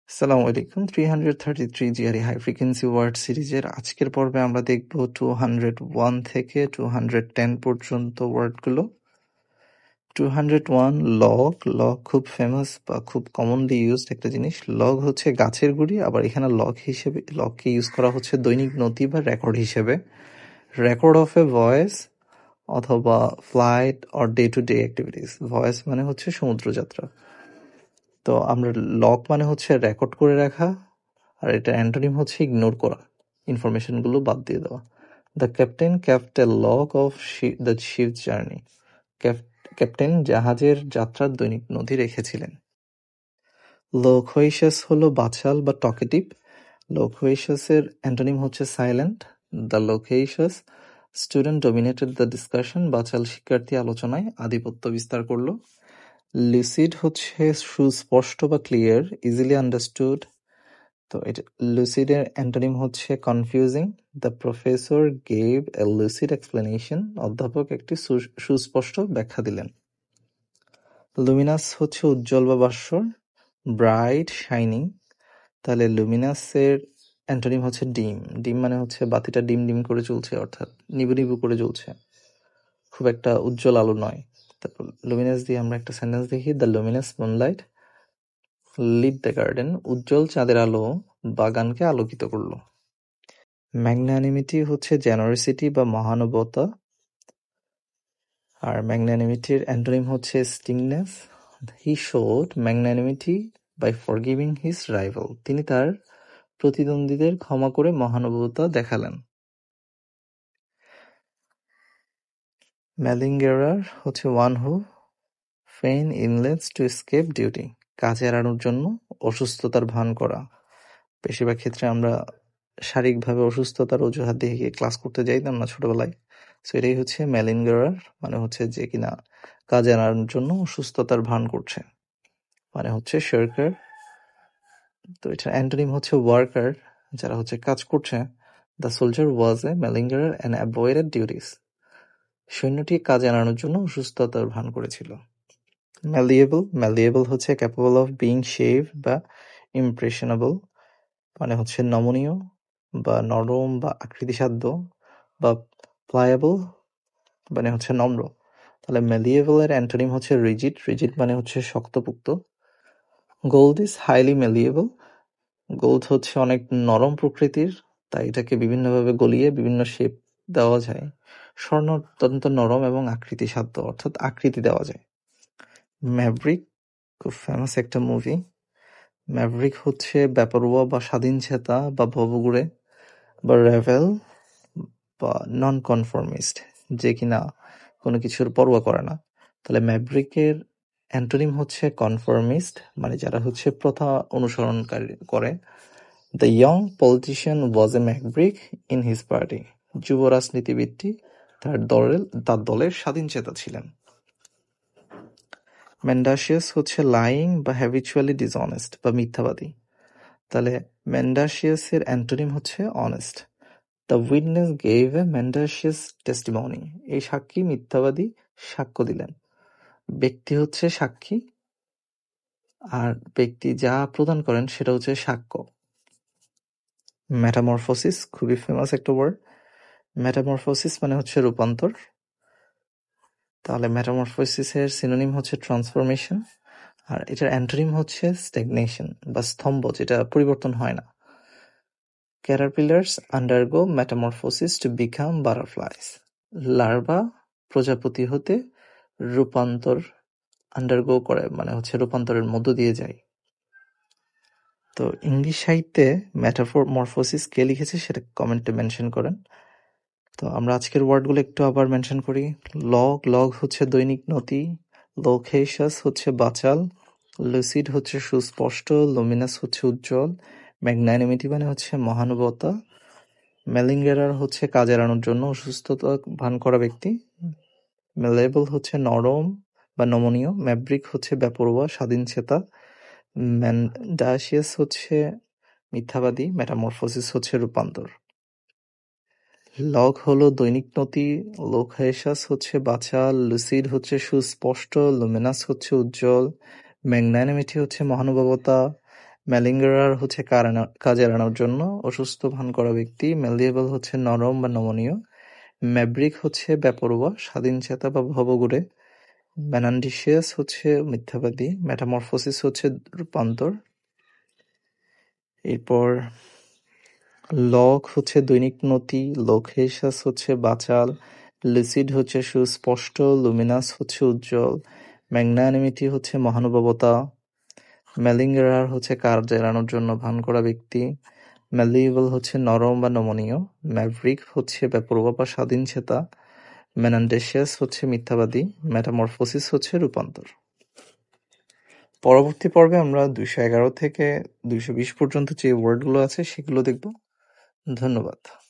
আসসালামু আলাইকুম। 333 GRE high frequency word সিরিজের আজকের পর্বে আমরা দেখব 201 থেকে 210 পর্যন্ত ওয়ার্ডগুলো। 201 লগ। লগ খুব ফেমাস বা খুব কমনলি ইউজড একটা জিনিস। লগ হচ্ছে গাছের গুড়ি, আবার এখানে লগকে ইউজ করা হচ্ছে দৈনিক নথি বা রেকর্ড হিসেবে। রেকর্ড অফ এ ভয়েস অথবা flight or day to day activities. Voyage মানে হচ্ছে সমুদ্রযাত্রা। তো আমরা লগ মানে হচ্ছে রেকর্ড করে রাখা, আর এটা অ্যান্টোনিম হচ্ছে ইগনোর করা, ইনফরমেশনগুলো বাদ দিয়ে দেওয়া। The captain kept a log of the ship's journey. Captain জাহাজের যাত্রার দৈনিক নথি রেখেছিলেন। লোকোয়েশাস হলো বাচাল বা টকেটিভ। লোকোয়েশাসের অ্যান্টোনিম হচ্ছে silent. The loquacious student dominated the discussion. বাচাল শিক্ষার্থী আলোচনায় আধিপত্য বিস্তার করলো। লুসিড হচ্ছে সুস্পষ্ট বা ক্লিয়ার, ইজিলি আন্ডারস্টুড। তো এটা লুসিডের অ্যান্টোনিম হচ্ছে confusing. The professor gave a lucid explanation. অধ্যাপক একটি সুস্পষ্ট ব্যাখ্যা দিলেন। লুমিনাস হচ্ছে উজ্জ্বল বা ভাস্বর, ব্রাইট, শাইনিং। তাহলে লুমিনাসের অ্যান্টোনিম হচ্ছে ডিম। ডিম মানে হচ্ছে বাতিটা ডিম ডিম করে জ্বলছে, অর্থাৎ নিবু নিবু করে জ্বলছে, খুব একটা উজ্জ্বল আলো নয়। তারপর লুমিনাস দিয়ে আমরা একটা সেন্টেন্স দেখি। The luminous moonlight lit the garden. উজ্জ্বল চাঁদের আলো বাগানকে আলোকিত করলো। ম্যাগনানিমিটি হচ্ছে জেনারসিটি বা মহানুভবতা, আর ম্যাগনানিমিটির অ্যান্টোনিম হচ্ছে stinginess. He showed magnanimity by forgiving his rival. তিনি তার প্রতিদ্বন্দ্বীদের ক্ষমা করে মহানুভবতা দেখালেন। ম্যালিঙ্গেরার হচ্ছে one who feign illness to escape duty. কাজ এড়ানোর জন্য অসুস্থতার ভান করা। বেশিরভাগ ক্ষেত্রে আমরা শারীরিকভাবে অসুস্থতার অজুহাত দিয়ে ক্লাস করতে যাইতাম না ছোটবেলায়। সো এটাই হচ্ছে ম্যালিঙ্গারার, মানে হচ্ছে যে কিনা কাজ এড়ানোর জন্য অসুস্থতার ভান করছে, মানে হচ্ছে শার্কার। তো এটা অ্যান্টোনিম হচ্ছে ওয়ার্কার, যারা হচ্ছে কাজ করছে। The soldier was a malingerer and avoided duties. সৈন্যটি কাজ এড়ানোর জন্য অসুস্থতার ভান করেছিল। ম্যালিয়েবল। ম্যালিয়েবল হচ্ছে ক্যাপেবল অফ বিং শেভ বা ইমপ্রেশনেবল, মানে হচ্ছে নমনীয় বা নরম বা আকৃতিসাধ্য, বা প্লায়েবল মানে হচ্ছে নম্র। তাহলে ম্যালিয়েবল এর অ্যান্টোনিম হচ্ছে রিজিড। রিজিড মানে হচ্ছে শক্তপোক্ত। Gold is highly malleable. Gold হচ্ছে অনেক নরম প্রকৃতির, তাই এটাকে বিভিন্নভাবে গলিয়ে বিভিন্ন শেপ দেওয়া যায়। স্বর্ণ অত্যন্ত নরম এবং আকৃতিসাধ্য, অর্থাৎ আকৃতি দেওয়া যায়। ম্যাভরিক খুব ফেমাস একটা মুভি। ম্যাভরিক হচ্ছে বেপরোয়া বা স্বাধীনচেতা বা ভবঘুরে, বা রেভেল বা নন কনফর্মিস্ট, যে কিনা কোনো কিছুর পরোয়া করে না। তাহলে ম্যাভরিকের অ্যান্টোনিম হচ্ছে কনফর্মিস্ট, মানে যারা হচ্ছে প্রথা অনুসরণকারী করে। The young politician was A Maverick in his party. যুব রাজনীতিবিদটি তার দলের স্বাধীনচেতা ছিলেন। মেন্ডাসিয়াস হচ্ছে লাইং বা হ্যাবিচুয়ালি ডিসঅনেস্ট বা মিথ্যাবাদী। তাহলে মেন্ডাসিয়াসের অ্যান্টোনিম হচ্ছে honest. The witness gave a mendacious testimony. এই সাক্ষী মিথ্যাবাদী সাক্ষ্য দিলেন। ব্যক্তি হচ্ছে সাক্ষী, আর ব্যক্তি যা প্রদান করেন সেটা হচ্ছে সাক্ষ্য। মেটামরফোসিস খুবই ফেমাস একটা ওয়ার্ড। মেটামরফোসিস মানে হচ্ছে রূপান্তর। তাহলে মেটামরফোসিসের সিনোনিম হচ্ছে ট্রান্সফরমেশন, আর এটার অ্যান্টোনিম হচ্ছে স্ট্যাগনেশন বা স্তম্ভ, যেটা পরিবর্তন হয় না। Caterpillars undergo metamorphosis to become butterflies. Larva প্রজাপতি হতে রূপান্তর আন্ডারগো করে, মানে হচ্ছে রূপান্তরের মধ্য দিয়ে যায়। তো ইংলিশ সাহিত্যে মেটামরফোসিস কে লিখেছে সেটা কমেন্টে মেনশন করেন। তো আমরা আজকের ওয়ার্ডগুলো একটু আবার মেনশন করি। লগ। লগ হচ্ছে দৈনিক নথি। লোকেশাস হচ্ছে বাচাল। লুসিড হচ্ছে সুস্পষ্ট। লুমিনাস হচ্ছে উজ্জ্বল। ম্যাগনানিমিটি মানে হচ্ছে মহানুভবতা। ম্যালিঙ্গেরার হচ্ছে কাজ এড়ানোর জন্য অসুস্থতা ভান করা ব্যক্তি। ম্যালেবল হচ্ছে নরম বা নমনীয়। ম্যাভরিক হচ্ছে বেপরোয়া স্বাধীনচেতা। ম্যান্ডাসিয়াস হচ্ছে মিথ্যাবাদী। মেটামরফোসিস হচ্ছে রূপান্তর। লগ হলো দৈনিক নথি। লোকেশাস হচ্ছে বাচাল। লুসিড হচ্ছে সুস্পষ্ট। লুমিনাস হচ্ছে উজ্জ্বল। ম্যাগনানিমিটি হচ্ছে মহানুভবতা। ম্যালিঙ্গার হচ্ছে কাজ এড়ানোর জন্য অসুস্থ ভান করা ব্যক্তি। ম্যালিয়েবল হচ্ছে নরম বা নমনীয়। ম্যাভরিক হচ্ছে বেপরোয়া, স্বাধীনচেতা বা ভবঘুরে। মেনান্ডিসিয়াস হচ্ছে মিথ্যাবাদী। মেটামরফোসিস হচ্ছে রূপান্তর। এরপর লগ হচ্ছে দৈনিক নতি। লোকেশাস হচ্ছে বাচাল। লুসিড হচ্ছে সুস্পষ্ট। লুমিনাস হচ্ছে উজ্জ্বল। ম্যাগনানিমিটি হচ্ছে মহানুভবতা। ম্যালিঙ্গার হচ্ছে কাজ এড়ানোর জন্য ভান করা ব্যক্তি। ম্যালিয়েবল হচ্ছে নরম বা নমনীয়। ম্যাভরিক হচ্ছে বেপরোয়া বা স্বাধীনচেতা। মেনান্ডেসিয়াস হচ্ছে মিথ্যাবাদী। মেটামরফোসিস হচ্ছে রূপান্তর। পরবর্তী পর্বে আমরা 211 থেকে 220 পর্যন্ত যে ওয়ার্ডগুলো আছে সেগুলো দেখব। ধন্যবাদ।